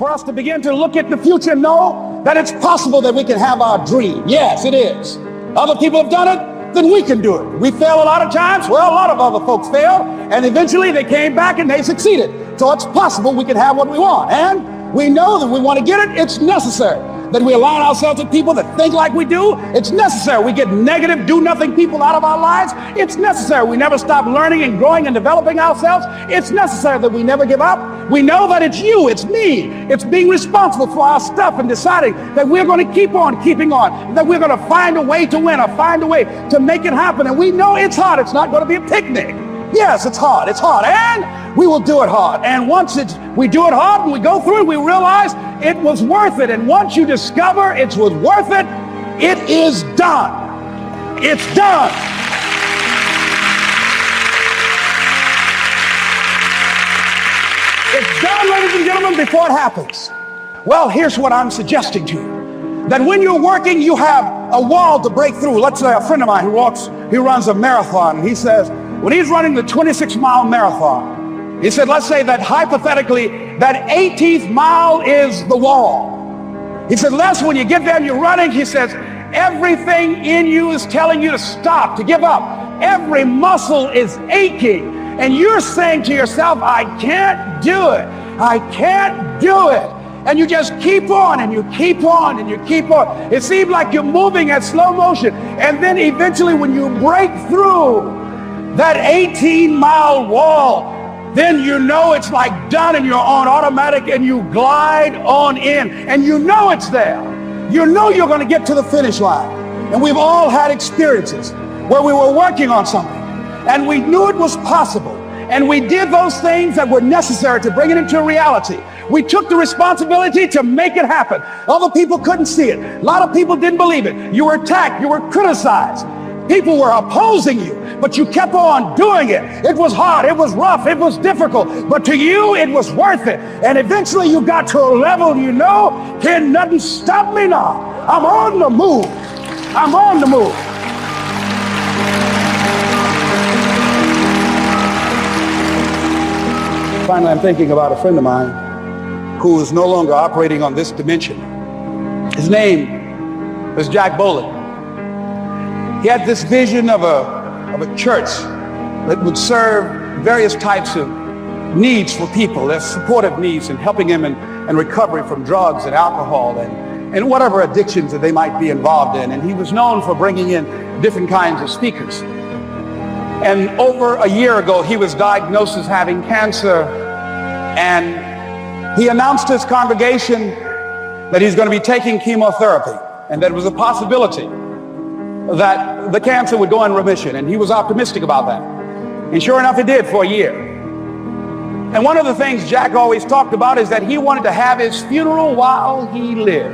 for us to begin to look at the future and know that it's possible that we can have our dream. Yes, it is. Other people have done it, then we can do it. We fail a lot of times. Well, a lot of other folks failed, and eventually they came back and they succeeded. So it's possible we can have what we want. And we know that we want to get it. It's necessary that we align ourselves with people that think like we do. It's necessary we get negative, do-nothing people out of our lives. It's necessary we never stop learning and growing and developing ourselves. It's necessary that we never give up. We know that it's you, it's me. It's being responsible for our stuff and deciding that we're going to keep on keeping on, that we're going to find a way to win or find a way to make it happen. And we know it's hard. It's not going to be a picnic. Yes, it's hard. It's hard. And we will do it hard. And once we do it hard and we go through it, we realize it was worth it. And once you discover it was worth it, it is done. It's done. It's done, ladies and gentlemen, before it happens. Well, here's what I'm suggesting to you. That when you're working, you have a wall to break through. Let's say a friend of mine who runs a marathon, and he says, when he's running the 26-mile marathon, he said, let's say that hypothetically, that 18th mile is the wall. He said, Les, when you get there and you're running, he says, everything in you is telling you to stop, to give up. Every muscle is aching. And you're saying to yourself, I can't do it. I can't do it. And you just keep on and you keep on and you keep on. It seems like you're moving at slow motion. And then eventually when you break through that 18-mile wall, then you know it's like done and you're on automatic and you glide on in and you know it's there. You know you're going to get to the finish line. And we've all had experiences where we were working on something and we knew it was possible. And we did those things that were necessary to bring it into reality. We took the responsibility to make it happen. Other people couldn't see it. A lot of people didn't believe it. You were attacked. You were criticized. People were opposing you, but you kept on doing it. It was hard. It was rough. It was difficult. But to you, it was worth it. And eventually you got to a level, you know, can nothing stop me now. I'm on the move. I'm on the move. Finally, I'm thinking about a friend of mine who is no longer operating on this dimension. His name was Jack Boland. He had this vision of a church that would serve various types of needs for people, their supportive needs and helping them in recovery from drugs and alcohol and whatever addictions that they might be involved in. And he was known for bringing in different kinds of speakers. And over a year ago, he was diagnosed as having cancer, and he announced to his congregation that he's going to be taking chemotherapy and that it was a possibility that the cancer would go in remission, and he was optimistic about that. And sure enough, it did for a year. And one of the things Jack always talked about is that he wanted to have his funeral while he lived.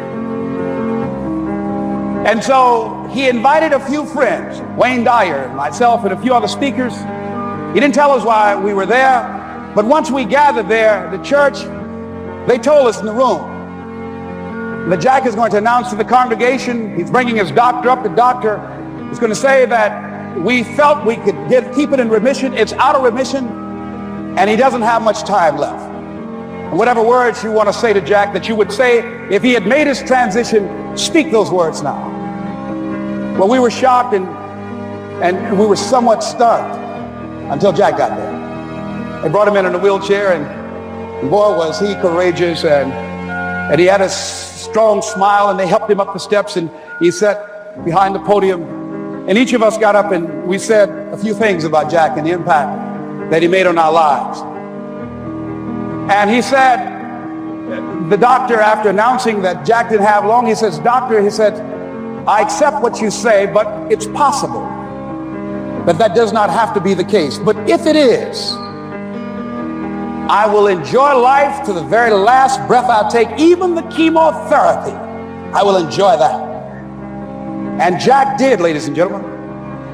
And so he invited a few friends, Wayne Dyer, myself, and a few other speakers. He didn't tell us why we were there, but once we gathered there, the church, they told us in the room that Jack is going to announce to the congregation, he's bringing his doctor up. The doctor is going to say that we felt we could keep it in remission. It's out of remission, and he doesn't have much time left. And whatever words you want to say to Jack that you would say if he had made his transition, speak those words now. Well, we were shocked and we were somewhat stunned until Jack got there. They brought him in a wheelchair, and boy, was he courageous, and he had a strong smile, and they helped him up the steps, and he sat behind the podium, and each of us got up and we said a few things about Jack and the impact that he made on our lives. And he said, the doctor, after announcing that Jack didn't have long, he says, doctor, he said, I accept what you say, but it's possible that does not have to be the case. But if it is, I will enjoy life to the very last breath I take, even the chemotherapy. I will enjoy that. And Jack did, ladies and gentlemen.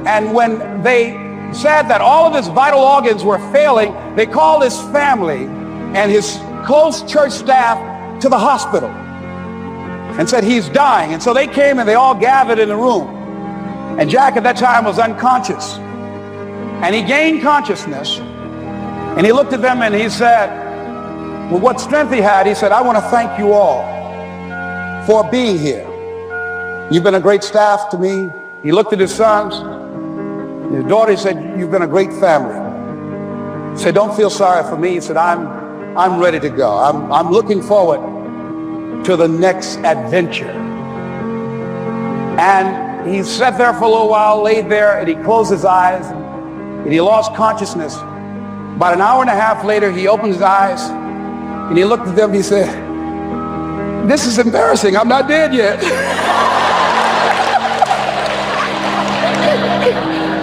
And when they said that all of his vital organs were failing, they called his family and his close church staff to the hospital and said he's dying. And so they came and they all gathered in the room. And Jack at that time was unconscious. And he gained consciousness. And he looked at them and he said, with what strength he had, he said, I want to thank you all for being here. You've been a great staff to me. He looked at his sons, his daughter. He said, you've been a great family. He said, don't feel sorry for me. He said, I'm ready to go. I'm looking forward to the next adventure. And he sat there for a little while, laid there, and he closed his eyes, and he lost consciousness. About an hour and a half later, he opened his eyes, and he looked at them, and he said, this is embarrassing. I'm not dead yet.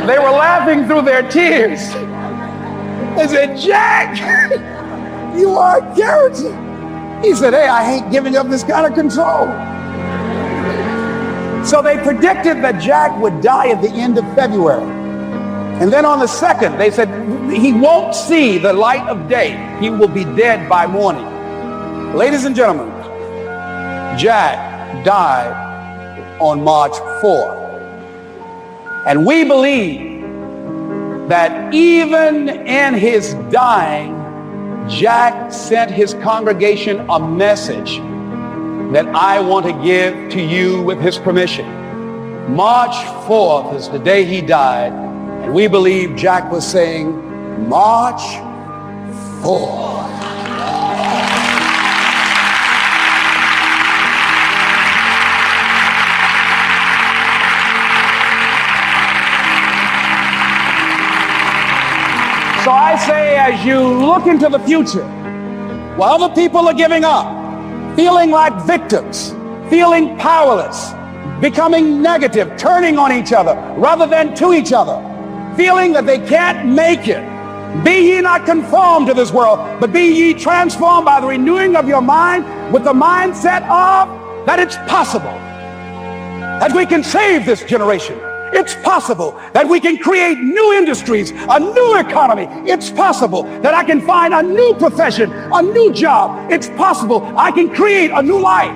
They were laughing through their tears. They said, Jack, you are a character. He said, hey, I hate giving up this kind of control. So they predicted that Jack would die at the end of February. And then on the 2nd, they said, he won't see the light of day. He will be dead by morning. Ladies and gentlemen, Jack died on March 4th. And we believe that even in his dying, Jack sent his congregation a message that I want to give to you with his permission. March 4th is the day he died, and we believe Jack was saying, March 4th. So I say, as you look into the future, while other people are giving up, feeling like victims, feeling powerless, becoming negative, turning on each other rather than to each other, feeling that they can't make it, be ye not conformed to this world, but be ye transformed by the renewing of your mind with the mindset of that it's possible that we can save this generation. It's possible that we can create new industries, a new economy. It's possible that I can find a new profession, a new job. It's possible I can create a new life.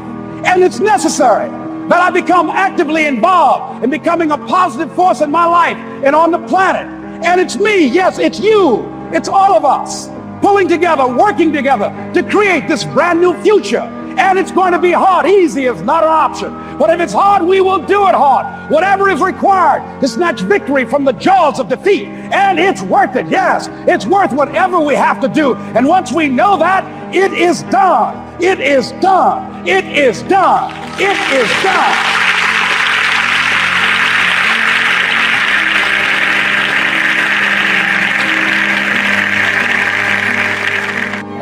And it's necessary that I become actively involved in becoming a positive force in my life and on the planet. And it's me, yes, it's you, it's all of us pulling together, working together to create this brand new future. And it's going to be hard. Easy is not an option. But if it's hard, we will do it hard. Whatever is required to snatch victory from the jaws of defeat. And it's worth it. Yes, it's worth whatever we have to do. And once we know that, it is done. It is done. It is done. It is done.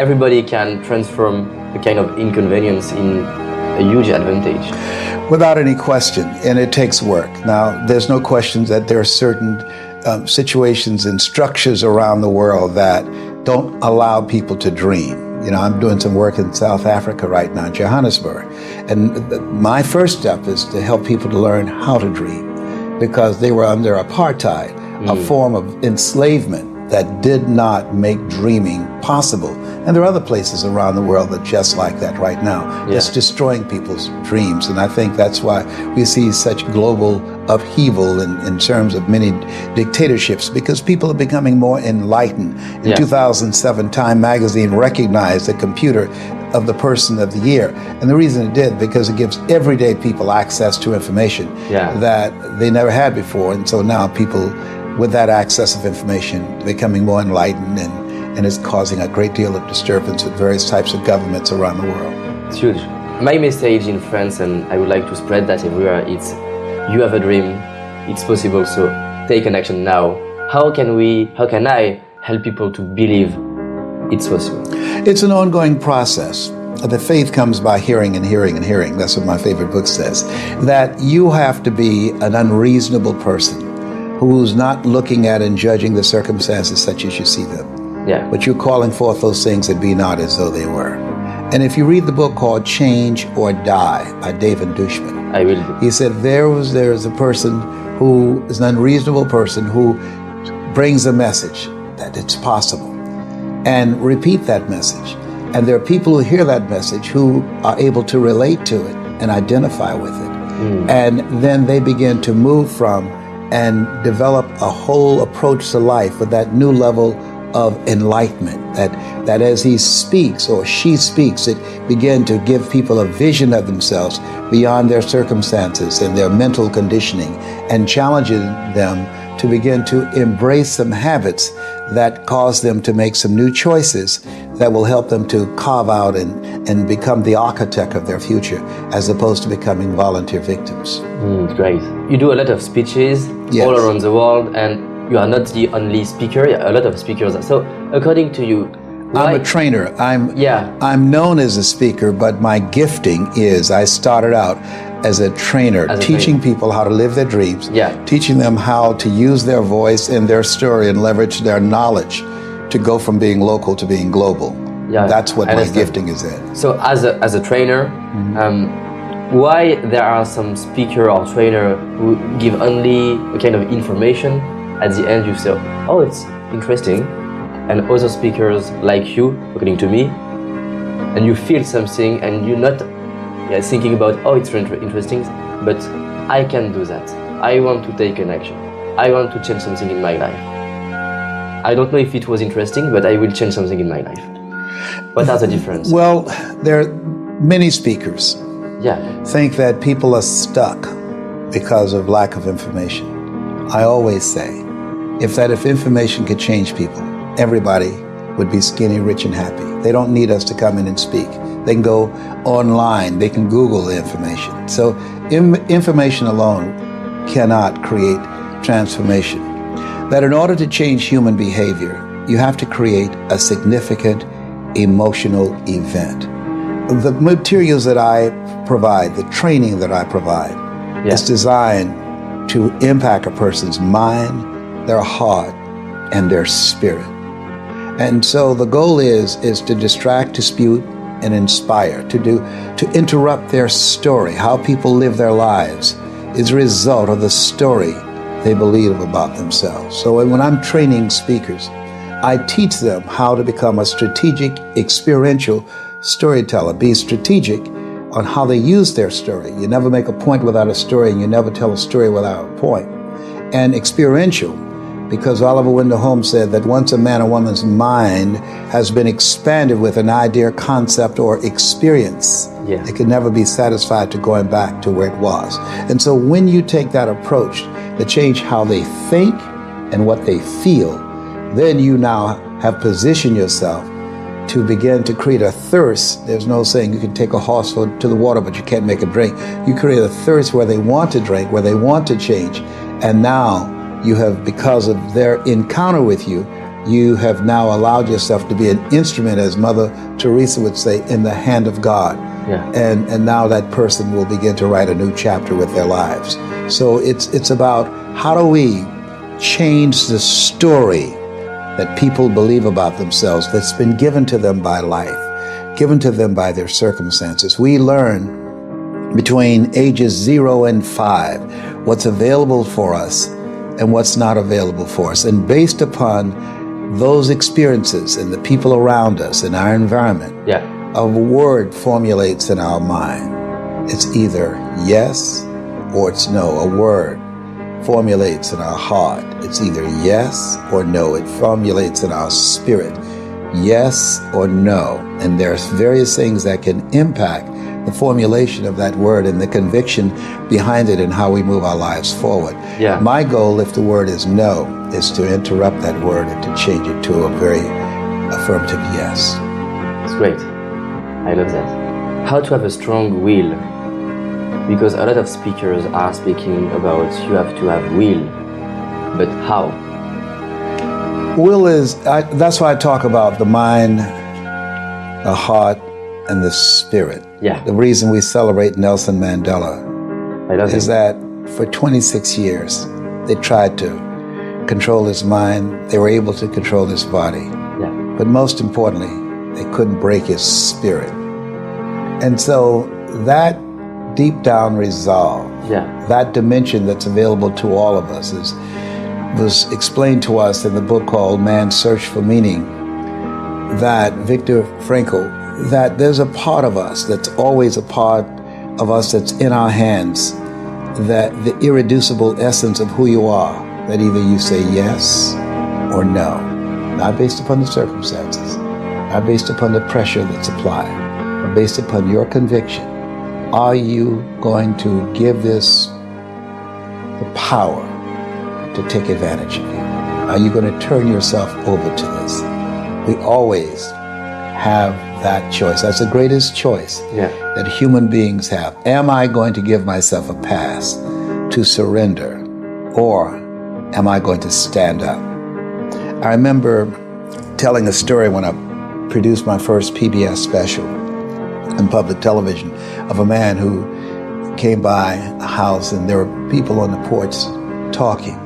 Everybody can transform a kind of inconvenience in a huge advantage. Without any question, and it takes work. Now, there's no question that there are certain situations and structures around the world that don't allow people to dream. You know, I'm doing some work in South Africa right now, Johannesburg. And my first step is to help people to learn how to dream, because they were under apartheid, a form of enslavement that did not make dreaming possible. And there are other places around the world that just like that right now. Yeah. It's destroying people's dreams. And I think that's why we see such global upheaval in terms of many dictatorships, because people are becoming more enlightened. In 2007, Time magazine recognized the computer of the person of the year. And the reason it did, because it gives everyday people access to information that they never had before. And so now people with that access of information becoming more enlightened, and it's causing a great deal of disturbance with various types of governments around the world. It's huge. My message in France, and I would like to spread that everywhere, it's you have a dream, it's possible, so take an action now. How can I help people to believe it's possible? It's an ongoing process. The faith comes by hearing and hearing and hearing. That's what my favorite book says. That you have to be an unreasonable person who's not looking at and judging the circumstances such as you see them. Yeah. But you're calling forth those things that be not as though they were. And if you read the book called Change or Die by David Dushman, I will. He said there is a person who is an unreasonable person who brings a message that it's possible and repeat that message. And there are people who hear that message who are able to relate to it and identify with it. And then they begin to move from and develop a whole approach to life with that new level of enlightenment, that as he speaks or she speaks, it begin to give people a vision of themselves beyond their circumstances and their mental conditioning, and challenging them to begin to embrace some habits that cause them to make some new choices that will help them to carve out and become the architect of their future, as opposed to becoming volunteer victims. Great. You do a lot of speeches Yes. all around the world, and you are not the only speaker. A lot of speakers. So, according to you, I'm a trainer. I'm known as a speaker, but my gifting is I started out as a trainer, teaching people how to live their dreams, teaching them how to use their voice and their story and leverage their knowledge to go from being local to being global. That's what my gifting is in. So as a trainer, why there are some speaker or trainer who give only a kind of information, at the end you say, oh, it's interesting, and other speakers like you, according to me, and you feel something and you're not thinking about, oh, it's interesting, but I can do that. I want to take an action. I want to change something in my life. I don't know if it was interesting, but I will change something in my life. What are the differences? Well, there are many speakers think that people are stuck because of lack of information. I always say, if information could change people, everybody would be skinny, rich, and happy. They don't need us to come in and speak. They can go online. They can Google the information. So information alone cannot create transformation. That in order to change human behavior, you have to create a significant emotional event. The materials that I provide, the training that I provide, is designed to impact a person's mind, their heart, and their spirit. And so the goal is to distract, dispute, and inspire, to interrupt their story. How people live their lives is a result of the story they believe about themselves. So when I'm training speakers, I teach them how to become a strategic, experiential storyteller. Be strategic on how they use their story. You never make a point without a story, and you never tell a story without a point. And experiential, because Oliver Wendell Holmes said that once a man or woman's mind has been expanded with an idea, concept, or experience, it can never be satisfied to going back to where it was. And so when you take that approach to change how they think and what they feel, then you now have positioned yourself to begin to create a thirst. There's no saying you can take a horse to the water, but you can't make it drink. You create a thirst where they want to drink, where they want to change. And now you have, because of their encounter with you, you have now allowed yourself to be an instrument, as Mother Teresa would say, in the hand of God. And now that person will begin to write a new chapter with their lives. So it's about how do we change the story that people believe about themselves that's been given to them by life, given to them by their circumstances. We learn between ages 0 and 5 what's available for us and what's not available for us. And based upon those experiences and the people around us and our environment, a word formulates in our mind. It's either yes or it's no. A word formulates in our heart. It's either yes or no. It formulates in our spirit, yes or no. And there's various things that can impact the formulation of that word and the conviction behind it and how we move our lives forward. My goal, if the word is no, is to interrupt that word and to change it to a very affirmative yes. It's great. I love that. How to have a strong will? Because a lot of speakers are speaking about you have to have will, but how? Will is, that's why I talk about the mind, the heart, and the spirit. The reason we celebrate Nelson Mandela is that for 26 years, they tried to control his mind. They were able to control his body. But most importantly, they couldn't break his spirit. And so that deep down resolve, that dimension that's available to all of us was explained to us in the book called Man's Search for Meaning, that Viktor Frankl, that there's a part of us that's always a part of us that's in our hands, that the irreducible essence of who you are, that either you say yes or no. not based upon the circumstances, not based upon the pressure that's applied, but based upon your conviction. Are you going to give this the power to take advantage of you? Are you going to turn yourself over to this? We always have that choice. That's the greatest choice that human beings have. Am I going to give myself a pass to surrender, or am I going to stand up? I remember telling a story when I produced my first PBS special on public television of a man who came by a house and there were people on the porch talking,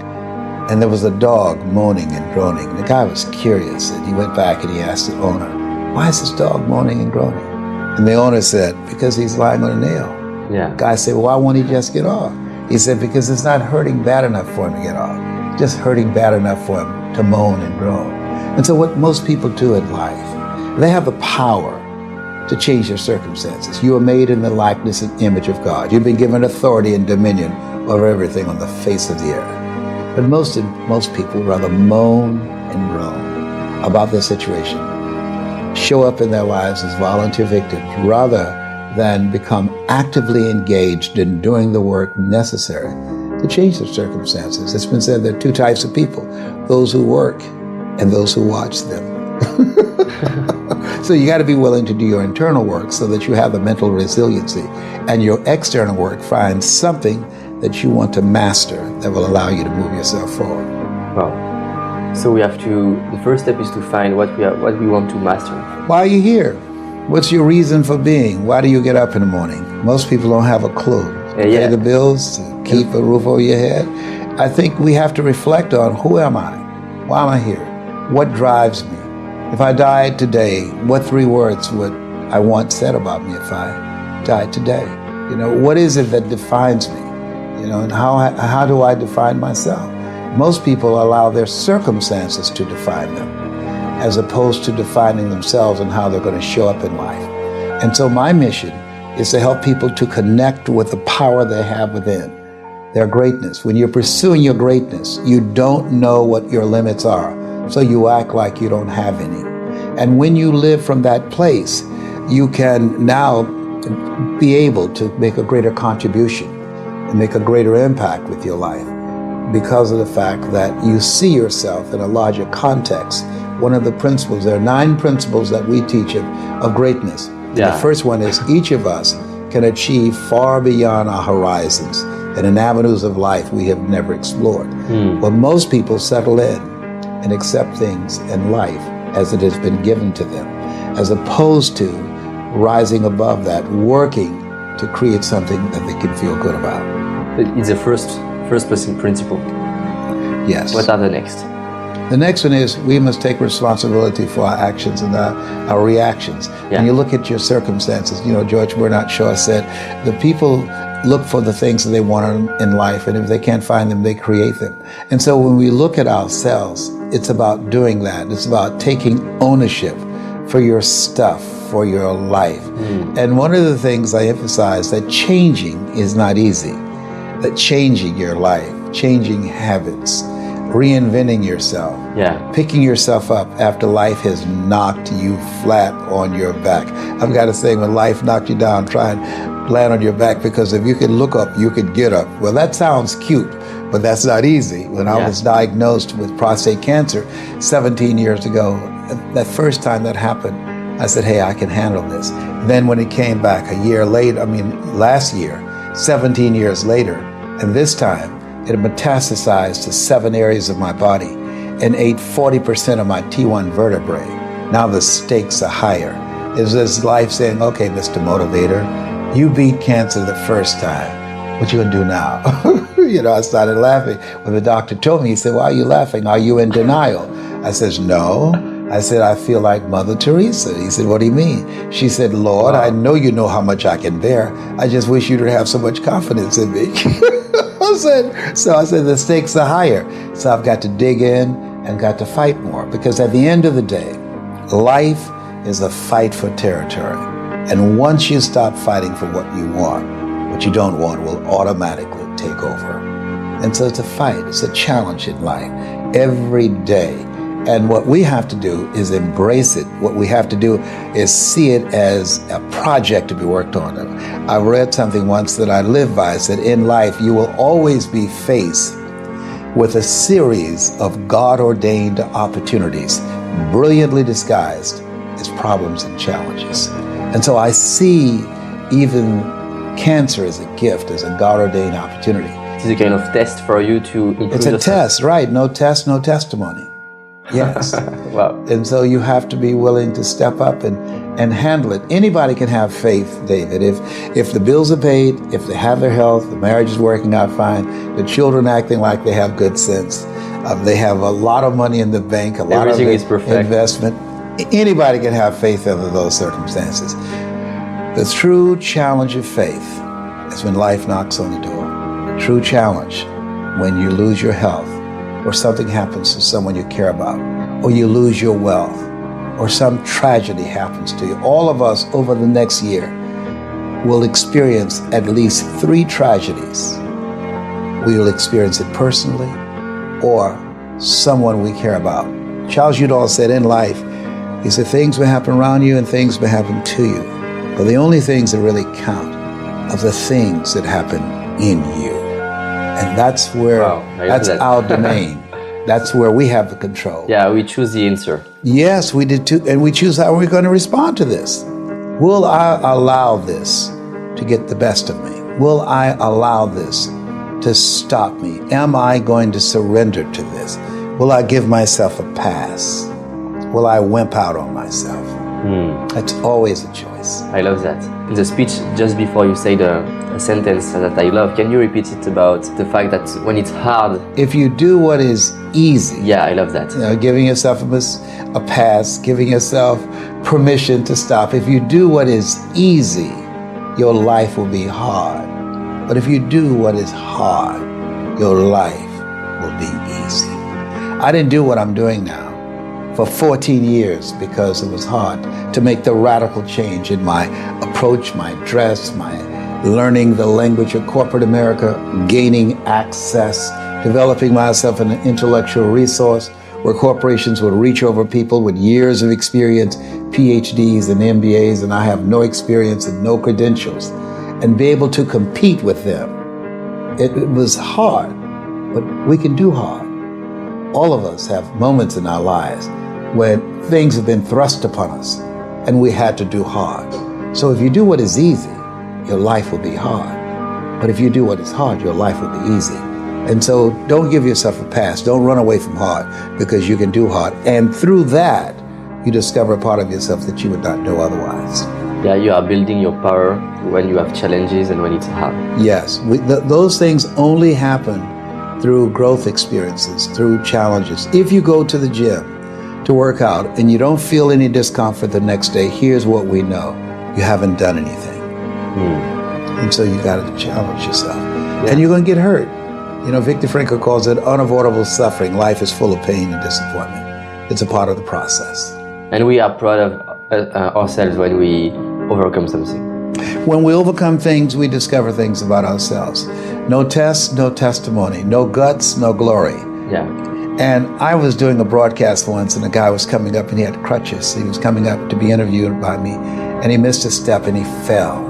and there was a dog moaning and groaning. The guy was curious, and he went back and he asked the owner, "Why is this dog moaning and groaning?" And the owner said, "Because he's lying on a nail." Yeah. The guy said, "Well, why won't he just get off?" He said, "Because it's not hurting bad enough for him to get off. It's just hurting bad enough for him to moan and groan." And so what most people do in life, they have the power to change their circumstances. You are made in the likeness and image of God. You've been given authority and dominion over everything on the face of the earth. But most people rather moan and groan about their situation, show up in their lives as volunteer victims rather than become actively engaged in doing the work necessary to change their circumstances. It's been said there are two types of people, those who work and those who watch them. So you got to be willing to do your internal work so that you have the mental resiliency, and your external work finds something that you want to master that will allow you to move yourself forward. Wow. So we have to, the first step is to find what we want to master. Why are you here? What's your reason for being? Why do you get up in the morning? Most people don't have a clue. To pay the bills, to keep a roof over your head. I think we have to reflect on, who am I? Why am I here? What drives me? If I died today, what 3 words would I want said about me if I died today? You know, what is it that defines me? You know, and how do I define myself? Most people allow their circumstances to define them, as opposed to defining themselves and how they're going to show up in life. And so my mission is to help people to connect with the power they have within, their greatness. When you're pursuing your greatness, you don't know what your limits are, so you act like you don't have any. And when you live from that place, you can now be able to make a greater contribution and make a greater impact with your life because of the fact that you see yourself in a larger context. One of the principles, there are 9 principles that we teach of greatness. Yeah. The first one is each of us can achieve far beyond our horizons and in avenues of life we have never explored. But most people settle in and accept things in life as it has been given to them, as opposed to rising above that, working to create something that they can feel good about. It's the first principle. Yes. What are the next? The next one is we must take responsibility for our actions and our reactions. Yeah. When you look at your circumstances, you know, George Bernard Shaw said, the people look for the things that they want in life, and if they can't find them, they create them. And so when we look at ourselves, it's about doing that. It's about taking ownership for your stuff, for your life. And one of the things I emphasize, that changing is not easy. That changing your life, changing habits, reinventing yourself, picking yourself up after life has knocked you flat on your back. I've got to say, when life knocked you down, try and land on your back, because if you could look up, you could get up. Well, that sounds cute, but that's not easy. When I was diagnosed with prostate cancer 17 years ago, that first time that happened, I said, hey, I can handle this. Then when it came back a year later, last year, 17 years later, and this time, it had metastasized to 7 areas of my body and ate 40% of my T1 vertebrae. Now the stakes are higher. Is this life saying, okay, Mr. Motivator, you beat cancer the first time. What you gonna do now? You know, I started laughing. When the doctor told me, he said, why are you laughing? Are you in denial? I says, no. I said, I feel like Mother Teresa. He said, what do you mean? She said, Lord, I know you know how much I can bear. I just wish you'd have so much confidence in me. I said, the stakes are higher. So I've got to dig in and got to fight more, because at the end of the day, life is a fight for territory. And once you stop fighting for what you want, what you don't want will automatically take over. And so it's a fight, it's a challenge in life. Every day, And what we have to do is embrace it. What we have to do is see it as a project to be worked on. I read something once that I live by. It said, in life, you will always be faced with a series of God-ordained opportunities, brilliantly disguised as problems and challenges. And so I see even cancer as a gift, as a God-ordained opportunity. It is a kind of test for you to improve It's a yourself. test, right? No test, no testimony. Yes. Wow. And so you have to be willing to step up and handle it. Anybody can have faith, David. If the bills are paid, if they have their health, the marriage is working out fine, the children acting like they have good sense, they have a lot of money in the bank, a lot Everything of is perfect. investment. Anybody can have faith under those circumstances. The true challenge of faith is when life knocks on the door. The true challenge when you lose your health, or something happens to someone you care about, or you lose your wealth, or some tragedy happens to you. All of us over the next year will experience at least 3 tragedies. We will experience it personally or someone we care about. Charles Udall said in life, he said, things will happen around you and things will happen to you. But the only things that really count are the things that happen in you. And that's where, Wow, I love that's that. our domain. That's where we have the control. Yeah, we choose the answer. Yes, we did too. And we choose how we're going to respond to this. Will I allow this to get the best of me? Will I allow this to stop me? Am I going to surrender to this? Will I give myself a pass? Will I wimp out on myself? That's always a choice. I love that. In the speech, just before you said a sentence that I love, can you repeat it about the fact that when it's hard? If you do what is easy, Yeah, I love that. giving yourself a pass, giving yourself permission to stop. If you do what is easy, your life will be hard. But if you do what is hard, your life will be easy. I didn't do what I'm doing now for 14 years because it was hard to make the radical change in my approach, my dress, my learning the language of corporate America, gaining access, developing myself an intellectual resource where corporations would reach over people with years of experience, PhDs and MBAs, and I have no experience and no credentials, and be able to compete with them. It was hard, but we can do hard. All of us have moments in our lives when things have been thrust upon us and we had to do hard. So if you do what is easy, your life will be hard. But if you do what is hard, your life will be easy. And so don't give yourself a pass. Don't run away from hard because you can do hard. And through that, you discover a part of yourself that you would not know otherwise. Yeah, you are building your power when you have challenges and when it's hard. Yes, those things only happen through growth experiences, through challenges. If you go to the gym to work out and you don't feel any discomfort the next day, here's what we know. You haven't done anything. And so you got to challenge yourself. And you're going to get hurt. You know, Viktor Frankl calls it unavoidable suffering. Life is full of pain and disappointment. It's a part of the process. And we are proud of ourselves when we overcome something. When we overcome things, we discover things about ourselves. No test, no testimony. No guts, no glory. Yeah. And I was doing a broadcast once, and a guy was coming up, and he had crutches. He was coming up to be interviewed by me, and he missed a step, and he fell.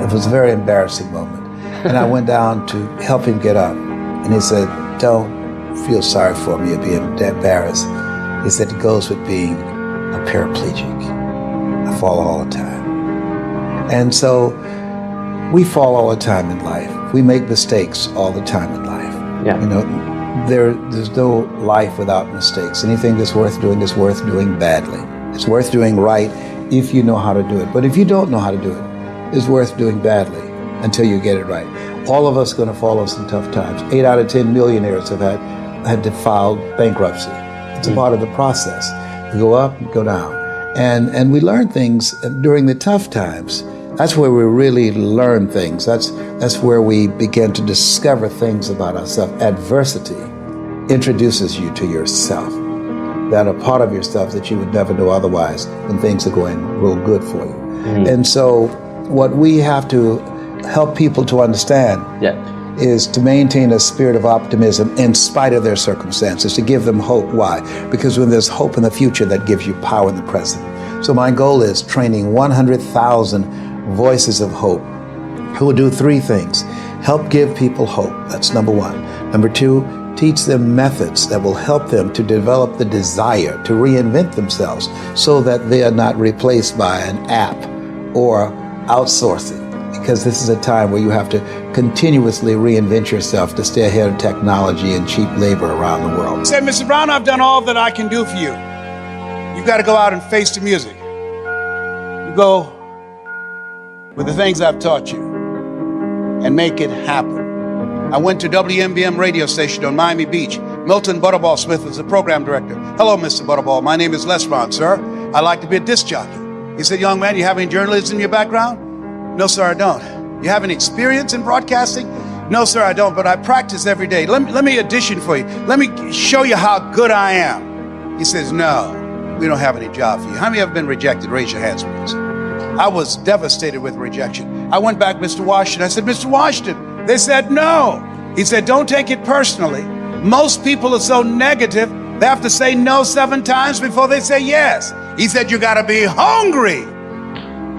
It was a very embarrassing moment. And I went down to help him get up, and he said, "Don't feel sorry for me or be embarrassed." He said, "It goes with being a paraplegic. I fall all the time." And so we fall all the time in life. We make mistakes all the time in life. Yeah. You know, there's no life without mistakes. Anything that's worth doing is worth doing badly. It's worth doing right if you know how to do it. But if you don't know how to do it, it's worth doing badly until you get it right. All of us are going to fall on some tough times. 8 out of 10 millionaires have had to file bankruptcy. It's a part of the process. We go up, go down. And we learn things during the tough times. That's where we really learn things. That's where we begin to discover things about ourselves. Adversity introduces you to yourself, that are part of yourself that you would never know otherwise when things are going real good for you. And so what we have to help people to understand is to maintain a spirit of optimism in spite of their circumstances, to give them hope. Why? Because when there's hope in the future, that gives you power in the present. So my goal is training 100,000 voices of hope who will do three things. Help give people hope. That's number one. Number two, teach them methods that will help them to develop the desire to reinvent themselves so that they are not replaced by an app or outsourcing. Because this is a time where you have to continuously reinvent yourself to stay ahead of technology and cheap labor around the world. Say, Mr. Brown, I've done all that I can do for you. You've got to go out and face the music. You go with the things I've taught you and make it happen. I went to WMBM radio station on Miami Beach. Milton Butterball Smith is the program director. Hello, Mr. Butterball. My name is Les Brown, sir. I'd like to be a disc jockey. He said, young man, you have any journalism in your background? No, sir, I don't. You have any experience in broadcasting? No, sir, I don't, but I practice every day. Let me audition for you. Let me show you how good I am. He says, no, we don't have any job for you. How many have been rejected? Raise your hands, please. I was devastated with rejection. I went back, Mr. Washington. I said, Mr. Washington. They said, no. He said, don't take it personally. Most people are so negative, they have to say no 7 times before they say yes. He said, you got to be hungry.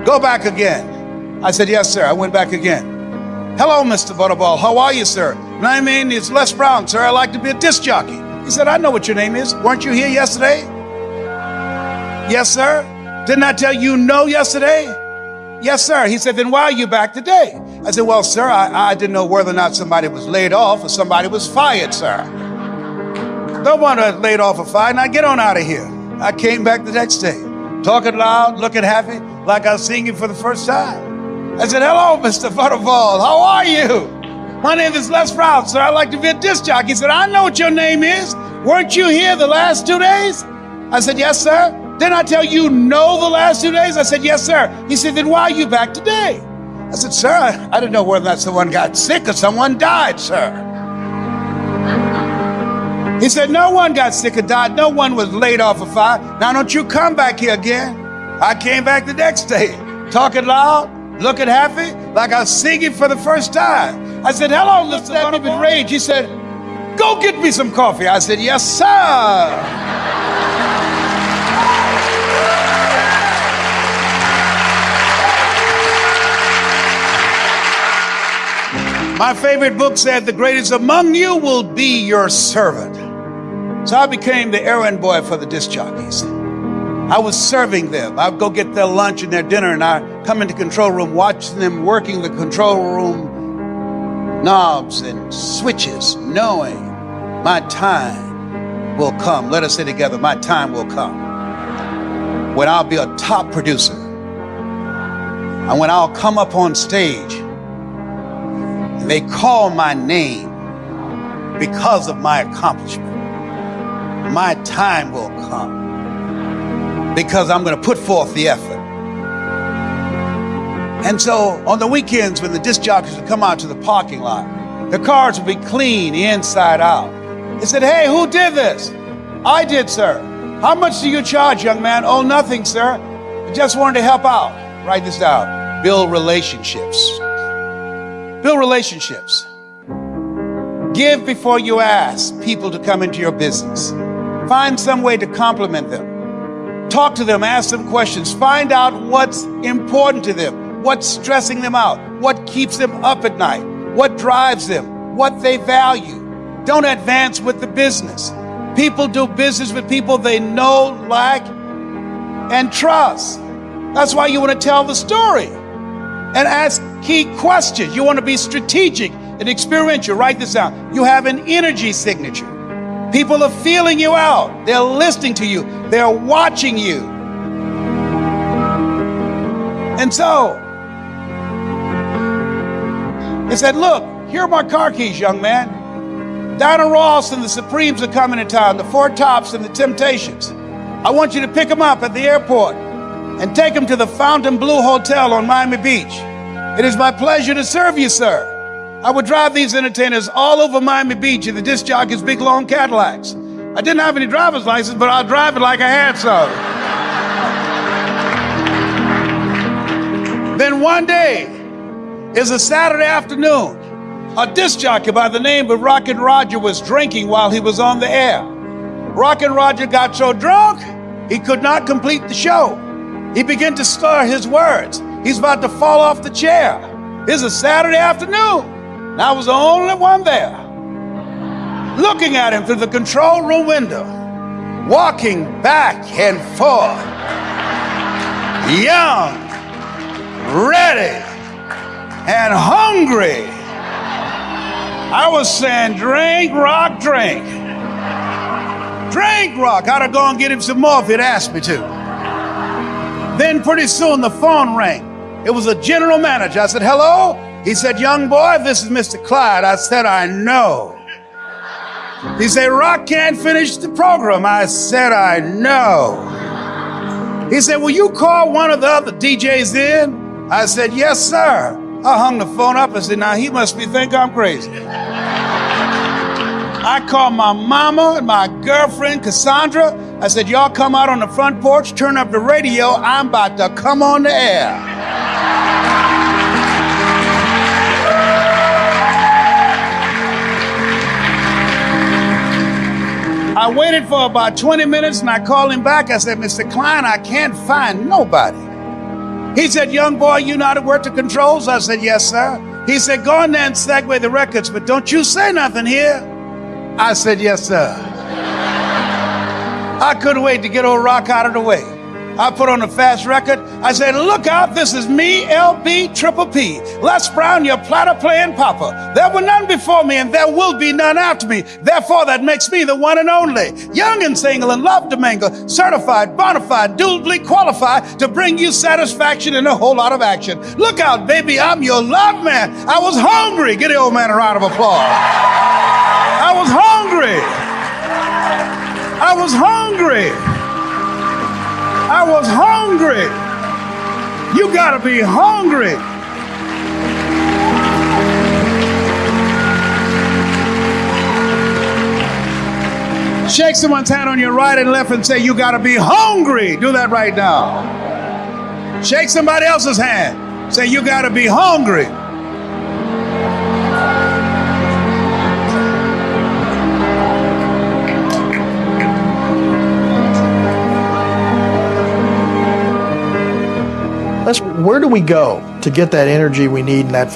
Go back again. I said, yes, sir. I went back again. Hello, Mr. Butterball. How are you, sir? My name is Les Brown, sir. I'd like to be a disc jockey. He said, I know what your name is. Weren't you here yesterday? Yes, sir. Didn't I tell you no yesterday? Yes, sir. He said, then why are you back today? I said, well, sir, I didn't know whether or not somebody was laid off or somebody was fired, sir. Don't want to laid off or fired. Now get on out of here. I came back the next day, talking loud, looking happy, like I was seeing you for the first time. I said, hello, Mr. Butterball. How are you? My name is Les Brown, sir. I'd like to be a disc jockey. He said, I know what your name is. Weren't you here the last 2 days? I said, yes, sir. Didn't I tell you no the last 2 days? I said, yes, sir. He said, then why are you back today? I said, sir, I didn't know whether or not someone got sick or someone died, sir. He said, no one got sick or died. No one was laid off or fired. Now don't you come back here again. I came back the next day, talking loud, looking happy, like I was singing for the first time. I said, hello, Mr. Butterball. Rage. He said, go get me some coffee. I said, yes, sir. My favorite book said, the greatest among you will be your servant. So I became the errand boy for the disc jockeys. I was serving them. I'd go get their lunch and their dinner, and I'd come into the control room, watching them working the control room knobs and switches, knowing my time will come. Let us say together, my time will come, when I'll be a top producer, and when I'll come up on stage, and they call my name because of my accomplishment. My time will come, because I'm going to put forth the effort. And so on the weekends, when the disc jockeys would come out to the parking lot, the cars would be clean inside out. They said, hey, who did this? I did, sir. How much do you charge, young man? Oh, nothing, sir. I just wanted to help out. Write this down. Build relationships. Build relationships. Give before you ask people to come into your business. Find some way to compliment them. Talk to them, ask them questions. Find out what's important to them, what's stressing them out, what keeps them up at night, what drives them, what they value. Don't advance with the business. People do business with people they know, like, and trust. That's why you want to tell the story and ask key questions. You want to be strategic and experiential. Write this down. You have an energy signature. People are feeling you out. They're listening to you. They're watching you. And so, they said, look, here are my car keys, young man. Diana Ross and the Supremes are coming to town, the Four Tops and the Temptations. I want you to pick them up at the airport and take them to the Fontainebleau Hotel on Miami Beach. It is my pleasure to serve you, sir. I would drive these entertainers all over Miami Beach in the disc jockeys' big long Cadillacs. I didn't have any driver's license, but I'll drive it like I had some. Then one day is a Saturday afternoon. A disc jockey by the name of Rockin' Roger was drinking while he was on the air. Rockin' Roger got so drunk, he could not complete the show. He began to slur his words. He's about to fall off the chair. It's a Saturday afternoon, and I was the only one there, looking at him through the control room window, walking back and forth, young, ready, and hungry. I was saying, drink, rock, drink. Drink, rock. I'd have gone and get him some more if he'd asked me to. Then pretty soon the phone rang. It was a general manager. I said, hello? He said, young boy, this is Mr. Clyde. I said, I know. He said, Rock can't finish the program. I said, I know. He said, will you call one of the other DJs in? I said, yes, sir. I hung the phone up and said, now he must think I'm crazy. I called my mama and my girlfriend, Cassandra. I said, y'all come out on the front porch, turn up the radio. I'm about to come on the air. I waited for about 20 minutes and I called him back. I said, Mr. Klein, I can't find nobody. He said, young boy, you know how to work the controls? I said, yes, sir. He said, go in there and segue the records, but don't you say nothing here. I said, yes, sir. I couldn't wait to get old Rock out of the way. I put on a fast record. I said, look out, this is me, LB Triple P. Les Brown, your platter playing papa. There were none before me and there will be none after me. Therefore, that makes me the one and only. Young and single and love to mingle. Certified, bona fide, duly qualified to bring you satisfaction and a whole lot of action. Look out, baby, I'm your love man. I was hungry. Give the old man a round of applause. I was hungry. I was hungry. I was hungry. You gotta be hungry. Shake someone's hand on your right and left and say, you gotta be hungry. Do that right now. Shake somebody else's hand. Say, you gotta be hungry. Where do we go to get that energy we need and that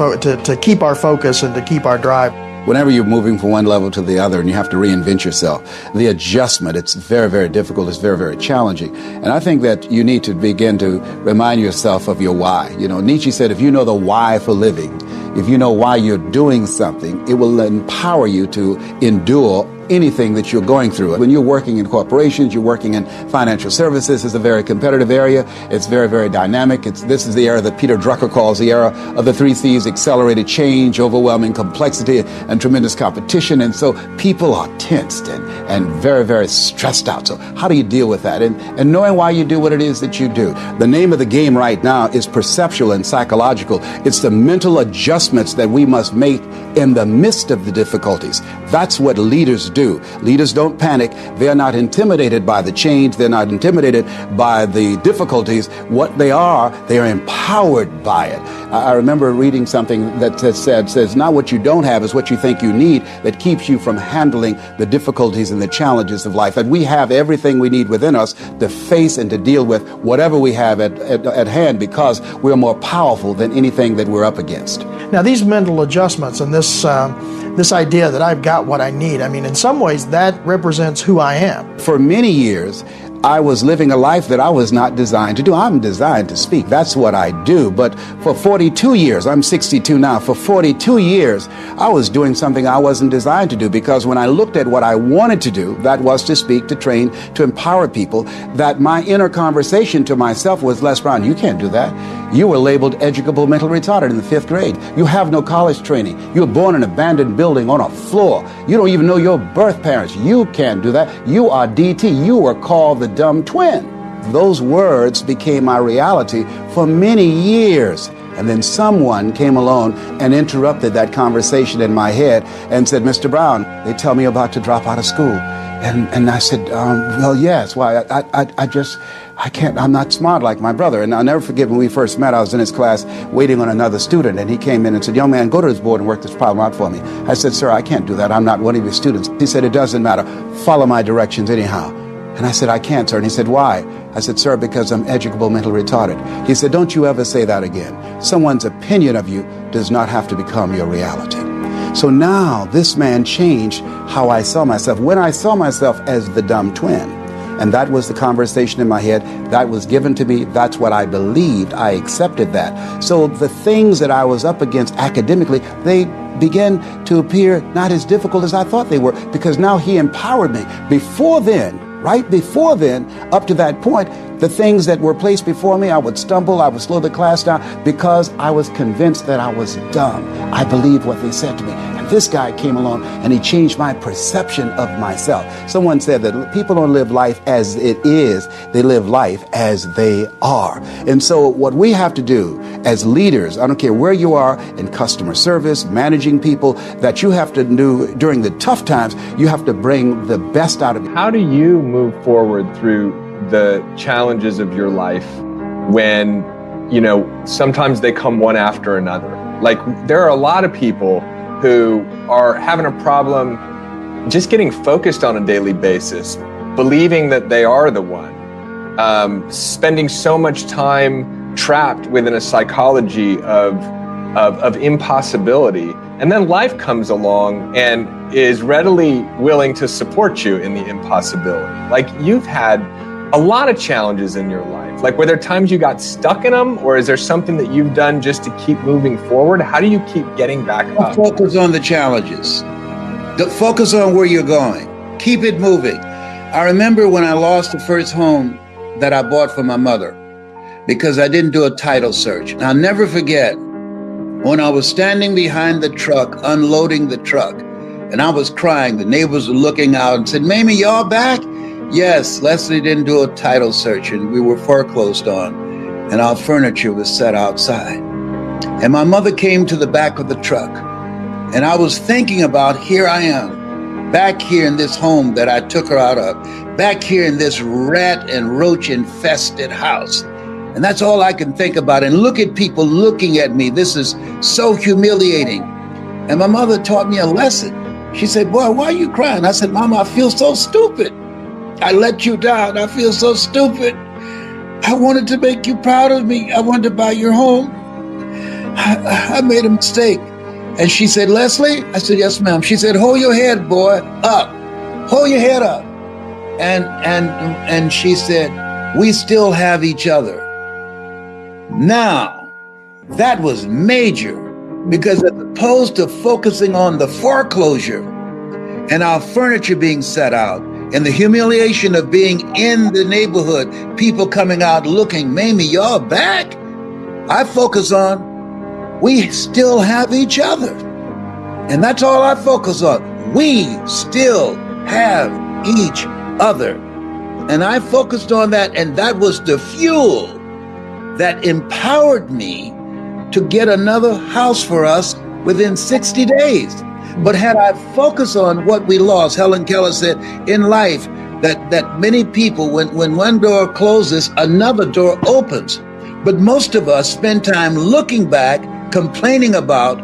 to keep our focus and to keep our drive? Whenever you're moving from one level to the other and you have to reinvent yourself, the adjustment, it's very, very difficult. It's very, very challenging. And I think that you need to begin to remind yourself of your why. You know, Nietzsche said, if you know the why for living, if you know why you're doing something, it will empower you to endure anything that you're going through. When you're working in corporations, you're working in financial services, it's a very competitive area. It's very, very dynamic. This is the era that Peter Drucker calls the era of the 3 C's: accelerated change, overwhelming complexity, and tremendous competition. And so people are tensed and very, very stressed out. So how do you deal with that? And knowing why you do what it is that you do. The name of the game right now is perceptual and psychological. It's the mental adjustments that we must make in the midst of the difficulties. That's what leaders do. Leaders don't panic. They're not intimidated by the change. They're not intimidated by the difficulties. What they are empowered by it. I remember reading something that says, not what you don't have is what you think you need that keeps you from handling the difficulties and the challenges of life. That we have everything we need within us to face and to deal with whatever we have at hand, because we're more powerful than anything that we're up against. Now, these mental adjustments and this idea that I've got what I need, I mean, in some ways that represents who I am. For many years, I was living a life that I was not designed to do. I'm designed to speak. That's what I do. But for 42 years, I'm 62 now, for 42 years, I was doing something I wasn't designed to do, because when I looked at what I wanted to do, that was to speak, to train, to empower people, that my inner conversation to myself was, Les Brown, you can't do that. You were labeled educable mental retarded in the 5th grade. You have no college training. You were born in an abandoned building on a floor. You don't even know your birth parents. You can't do that. You are DT. You were called the dumb twin. Those words became my reality for many years. And then someone came along and interrupted that conversation in my head and said, Mr. Brown, they tell me about to drop out of school. And I said, well, yes. Why? I'm not smart like my brother. And I'll never forget when we first met, I was in his class waiting on another student, and he came in and said, young man, go to this board and work this problem out for me. I said, sir, I can't do that. I'm not one of your students. He said, it doesn't matter. Follow my directions anyhow. And I said, I can't, sir. And he said, why? I said, sir, because I'm educable mentally retarded. He said, don't you ever say that again. Someone's opinion of you does not have to become your reality. So now this man changed how I saw myself. When I saw myself as the dumb twin, and that was the conversation in my head, that was given to me, that's what I believed, I accepted that. So the things that I was up against academically, they began to appear not as difficult as I thought they were, because now he empowered me. Before then, right before then, up to that point, the things that were placed before me, I would stumble, I would slow the class down because I was convinced that I was dumb. I believed what they said to me. And this guy came along and he changed my perception of myself. Someone said that people don't live life as it is, they live life as they are. And so what we have to do as leaders, I don't care where you are in customer service, managing people, that you have to do during the tough times, you have to bring the best out of you. How do you move forward through the challenges of your life when, sometimes they come one after another? Like, there are a lot of people who are having a problem just getting focused on a daily basis, believing that they are the one, spending so much time trapped within a psychology of impossibility. And then life comes along and is readily willing to support you in the impossibility. Like, you've had a lot of challenges in your life. Like, were there times you got stuck in them, or is there something that you've done just to keep moving forward? How do you keep getting back up? Focus on the challenges. Focus on where you're going. Keep it moving. I remember when I lost the first home that I bought for my mother because I didn't do a title search. And I'll never forget when I was standing behind the truck, unloading the truck, and I was crying. The neighbors were looking out and said, Mamie, y'all back? Yes, Leslie didn't do a title search and we were foreclosed on, and our furniture was set outside. And my mother came to the back of the truck, and I was thinking about, here I am, back here in this home that I took her out of, back here in this rat and roach infested house. And that's all I can think about. And look at people looking at me. This is so humiliating. And my mother taught me a lesson. She said, boy, why are you crying? I said, Mama, I feel so stupid. I let you down. I feel so stupid. I wanted to make you proud of me. I wanted to buy your home. I made a mistake. And she said, Leslie? I said, yes, ma'am. She said, hold your head, boy, up. Hold your head up. And she said, we still have each other. Now, that was major, because as opposed to focusing on the foreclosure and our furniture being set out, and the humiliation of being in the neighborhood, people coming out looking, Mamie, y'all back? I focus on, we still have each other. And that's all I focus on. We still have each other. And I focused on that, and that was the fuel that empowered me to get another house for us within 60 days. But had I focused on what we lost, Helen Keller said, in life, that many people, when one door closes, another door opens. But most of us spend time looking back, complaining about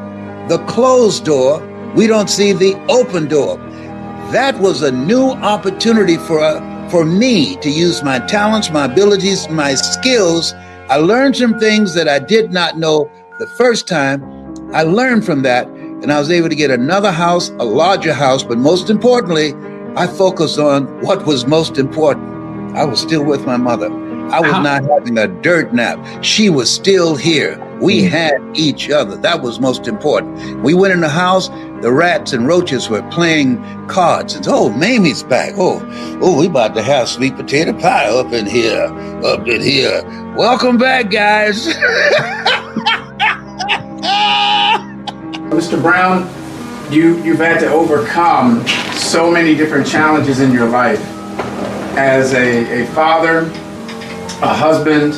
the closed door. We don't see the open door. That was a new opportunity for me to use my talents, my abilities, my skills. I learned some things that I did not know the first time. I learned from that, and I was able to get another house, a larger house, but most importantly, I focused on what was most important. I was still with my mother. I was not having a dirt nap. She was still here. We had each other. That was most important. We went in the house, the rats and roaches were playing cards. And oh, Mamie's back. Oh, we about to have sweet potato pie up in here. Welcome back, guys. Mr. Brown, you've had to overcome so many different challenges in your life. As a father, a husband,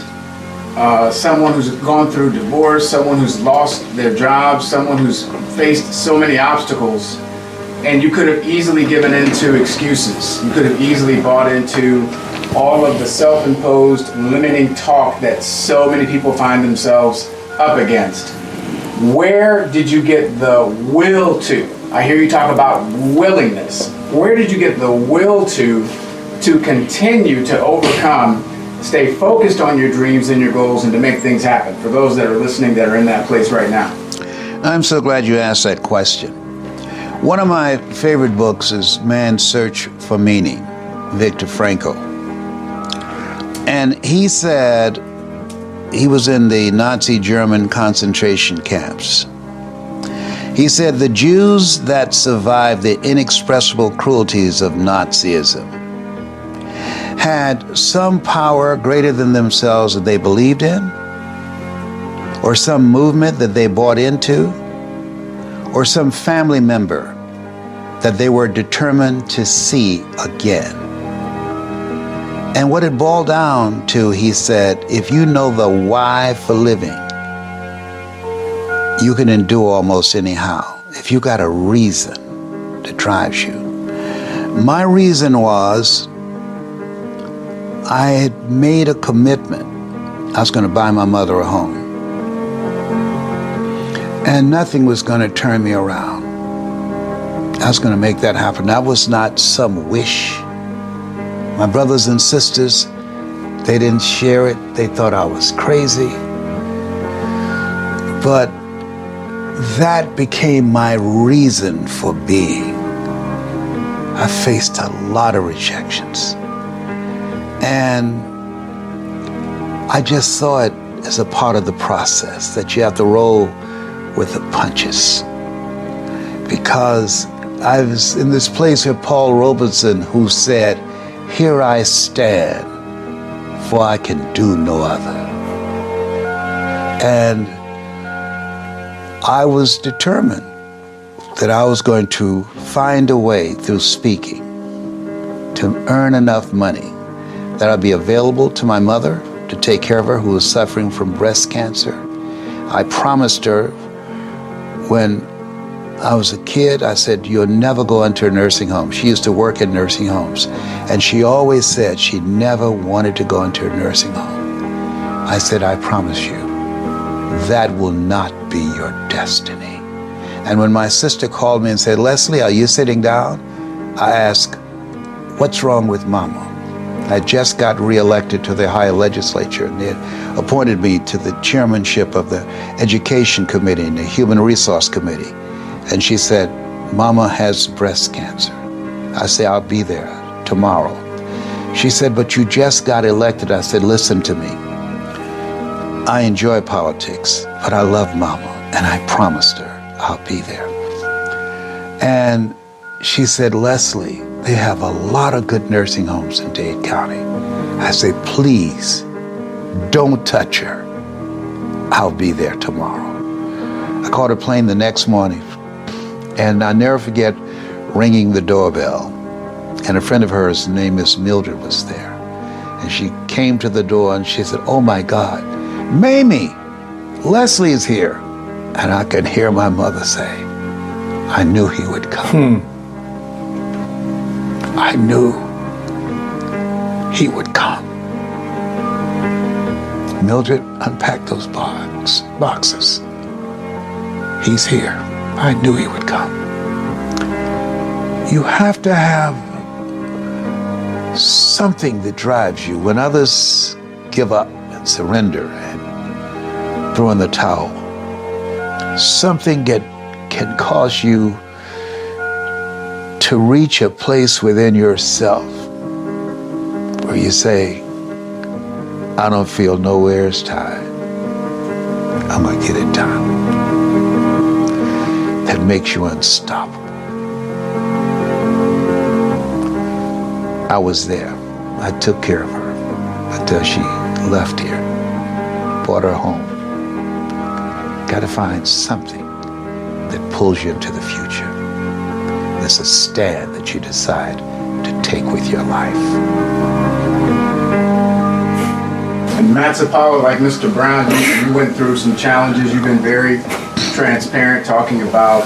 someone who's gone through divorce, someone who's lost their job, someone who's faced so many obstacles, and you could have easily given in to excuses. You could have easily bought into all of the self-imposed limiting talk that so many people find themselves up against, where did you get the will to? I hear you talk about willingness. Where did you get the will to continue to overcome, stay focused on your dreams and your goals, and to make things happen? For those that are listening that are in that place right now. I'm so glad you asked that question. One of my favorite books is Man's Search for Meaning, Viktor Frankl. And he said he was in the Nazi German concentration camps. He said the Jews that survived the inexpressible cruelties of Nazism had some power greater than themselves that they believed in, or some movement that they bought into, or some family member that they were determined to see again. And what it boiled down to, he said, if you know the why for living, you can endure almost anyhow. If you got a reason that drives you. My reason was I had made a commitment. I was going to buy my mother a home. And nothing was going to turn me around. I was going to make that happen. That was not some wish. My brothers and sisters, they didn't share it. They thought I was crazy. But that became my reason for being. I faced a lot of rejections. And I just saw it as a part of the process, that you have to roll with the punches. Because I was in this place with Paul Robeson, who said, "Here I stand, for I can do no other." And I was determined that I was going to find a way through speaking to earn enough money that I'd be available to my mother to take care of her, who was suffering from breast cancer. I promised her when I was a kid, I said, "You'll never go into a nursing home." She used to work in nursing homes, and she always said she never wanted to go into a nursing home. I said, "I promise you, that will not be your destiny." And when my sister called me and said, "Leslie, are you sitting down?" I asked, "What's wrong with Mama?" I just got reelected to the Ohio legislature, and they appointed me to the chairmanship of the Education Committee and the Human Resource Committee. And she said, "Mama has breast cancer." I said, "I'll be there tomorrow." She said, "But you just got elected." I said, "Listen to me. I enjoy politics, but I love Mama." And I promised her I'll be there. And she said, "Leslie, they have a lot of good nursing homes in Dade County." I said, "Please, don't touch her. I'll be there tomorrow." I caught a plane the next morning, and I'll never forget ringing the doorbell. And a friend of hers, named Miss Mildred, was there. And she came to the door and she said, "Oh my God, Mamie, Leslie's here." And I could hear my mother say, "I knew he would come. I knew he would come." Mildred, unpack those boxes. He's here. I knew he would come. You have to have something that drives you. When others give up and surrender and throw in the towel, something that can cause you to reach a place within yourself where you say, "I don't feel nowhere's tired. I'm gonna get it done." That makes you unstoppable. I was there. I took care of her until she left here, brought her home. Got to find something that pulls you into the future. There's a stand that you decide to take with your life. And Matt Zapala, like Mr. Brown, you went through some challenges. You've been very transparent, talking about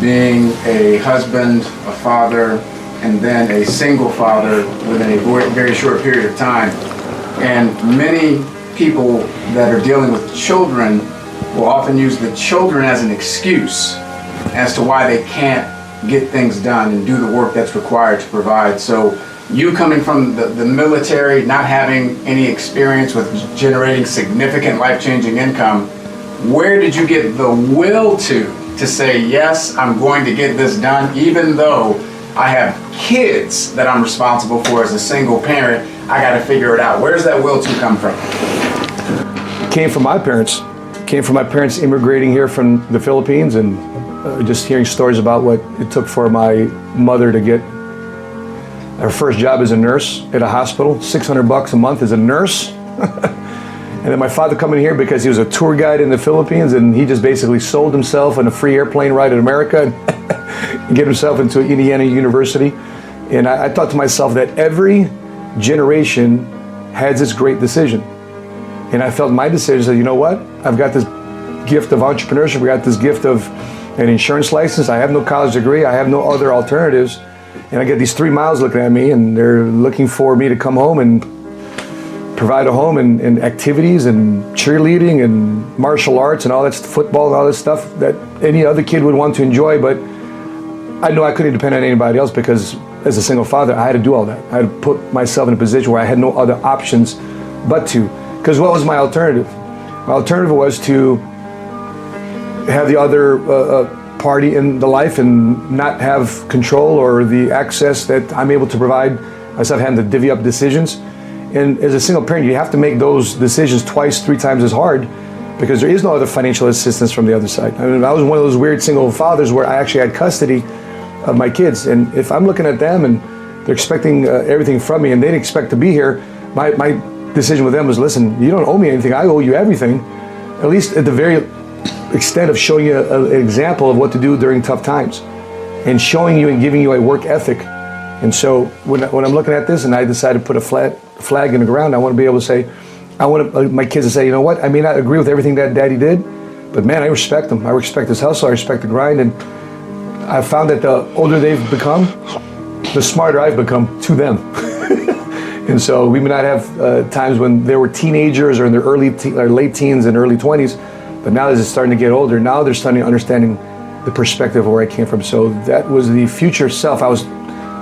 being a husband, a father, and then a single father within a very short period of time. And many people that are dealing with children will often use the children as an excuse as to why they can't get things done and do the work that's required to provide. So you coming from the military, not having any experience with generating significant life-changing income, where did you get the will to say, yes, I'm going to get this done, even though I have kids that I'm responsible for as a single parent? I got to figure it out. Where does that will to come from? Came from my parents. Came from my parents immigrating here from the Philippines, and just hearing stories about what it took for my mother to get her first job as a nurse at a hospital, $600 a month as a nurse. And then my father coming here because he was a tour guide in the Philippines, and he just basically sold himself on a free airplane ride in America and get himself into Indiana University. And I thought to myself that every generation has its great decision. And I felt my decision said, you know what? I've got this gift of entrepreneurship. We got this gift of an insurance license. I have no college degree. I have no other alternatives. And I get these 3 miles looking at me, and they're looking for me to come home and provide a home and activities and cheerleading and martial arts and all that, football and all this stuff that any other kid would want to enjoy. But I know I couldn't depend on anybody else, because as a single father, I had to do all that. I had to put myself in a position where I had no other options but to. Because what was my alternative? My alternative was to have the other party in the life and not have control or the access that I'm able to provide myself, having to divvy up decisions. And as a single parent, you have to make those decisions twice, 3 times as hard, because there is no other financial assistance from the other side. I mean, I was one of those weird single fathers where I actually had custody of my kids. And if I'm looking at them and they're expecting everything from me, and they expect to be here, my decision with them was, listen, you don't owe me anything, I owe you everything. At least at the very extent of showing you an example of what to do during tough times, and showing you and giving you a work ethic. And so when I'm looking at this and I decide to put a flag in the ground, I want to be able to say, I want my kids to say, you know what, I may not agree with everything that daddy did, but man, I respect him. I respect his hustle, I respect the grind. And I found that the older they've become, the smarter I've become to them. And so we may not have times when they were teenagers or in their late teens and early 20s, but now as it's starting to get older, now they're starting to understanding the perspective of where I came from. So that was the future self I was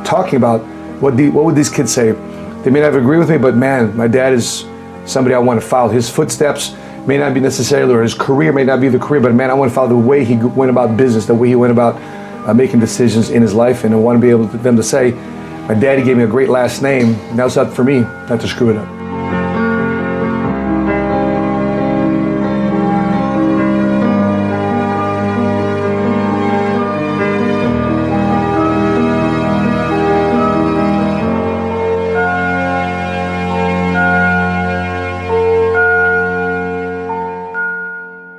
talking about. What would these kids say? They may not agree with me, but man, my dad is somebody I want to follow. His footsteps may not be necessarily, or his career may not be the career, but man, I want to follow the way he went about business, the way he went about making decisions in his life. And I want to be able to them to say, my daddy gave me a great last name. Now it's up for me not to screw it up.